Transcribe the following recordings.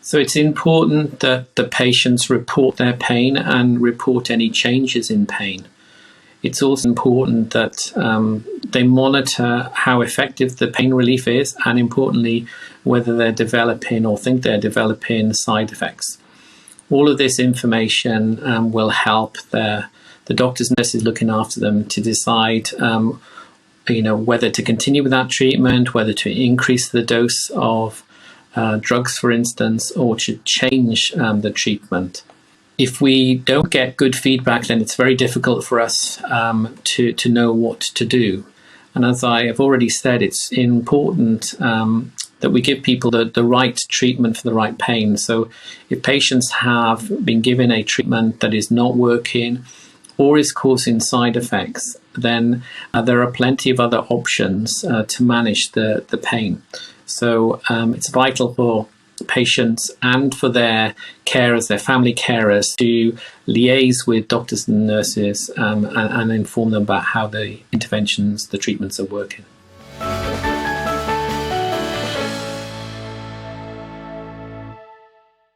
So it's important that the patients report their pain and report any changes in pain. It's also important that they monitor how effective the pain relief is, and importantly, whether they're developing or think they're developing side effects. All of this information will help the doctors and nurses looking after them to decide whether to continue with that treatment, whether to increase the dose of drugs, for instance, or to change the treatment. If we don't get good feedback, then it's very difficult for us to know what to do. And as I have already said, it's important that we give people the right treatment for the right pain. So if patients have been given a treatment that is not working or is causing side effects, then there are plenty of other options to manage the pain. So it's vital for patients and for their carers, their family carers, to liaise with doctors and nurses and inform them about how the interventions, the treatments are working.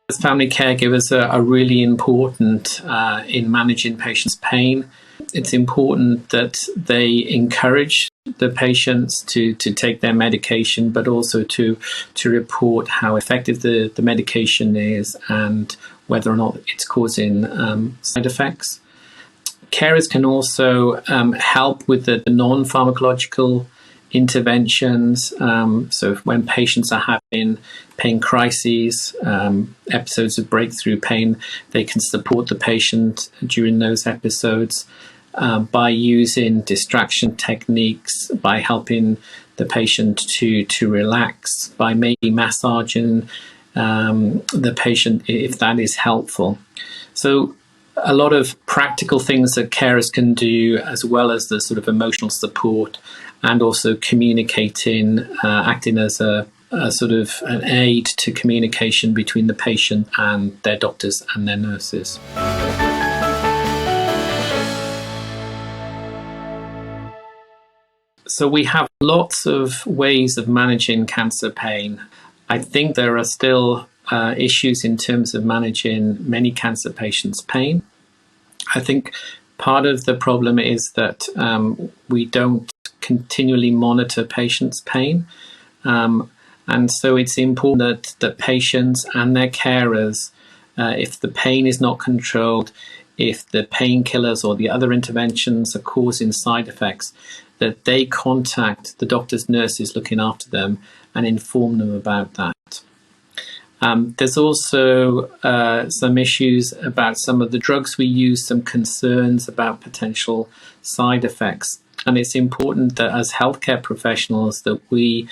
As family caregivers are really important in managing patients' pain. It's important that they encourage the patients to take their medication, but also to report how effective the medication is and whether or not it's causing side effects. Carers can also help with the non-pharmacological interventions. So when patients are having pain crises, episodes of breakthrough pain, they can support the patient during those episodes by using distraction techniques, by helping the patient to relax, by maybe massaging the patient if that is helpful. So a lot of practical things that carers can do, as well as the sort of emotional support and also communicating, acting as a sort of an aid to communication between the patient and their doctors and their nurses. So we have lots of ways of managing cancer pain. I think there are still issues in terms of managing many cancer patients' pain. I think part of the problem is that we don't continually monitor patients' pain. And so it's important that patients and their carers, if the pain is not controlled, if the painkillers or the other interventions are causing side effects, that they contact the doctors, nurses looking after them and inform them about that. There's also some issues about some of the drugs we use, some concerns about potential side effects. And it's important that as healthcare professionals that we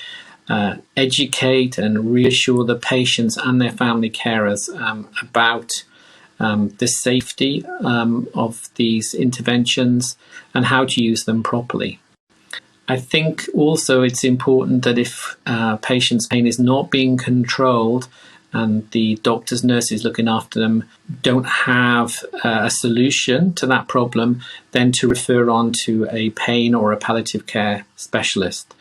educate and reassure the patients and their family carers about the safety of these interventions and how to use them properly. I think also it's important that if patients' pain is not being controlled and the doctors, nurses looking after them don't have a solution to that problem, then to refer on to a pain or a palliative care specialist.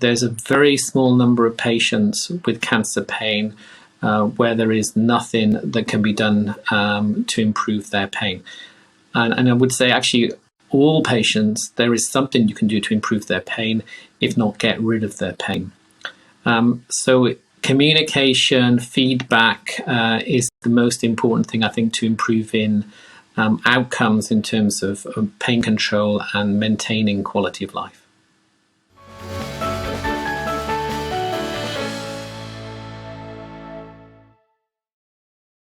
There's a very small number of patients with cancer pain where there is nothing that can be done to improve their pain. And I would say actually all patients, there is something you can do to improve their pain, if not get rid of their pain. So communication, feedback is the most important thing, I think, to improving outcomes in terms of pain control and maintaining quality of life.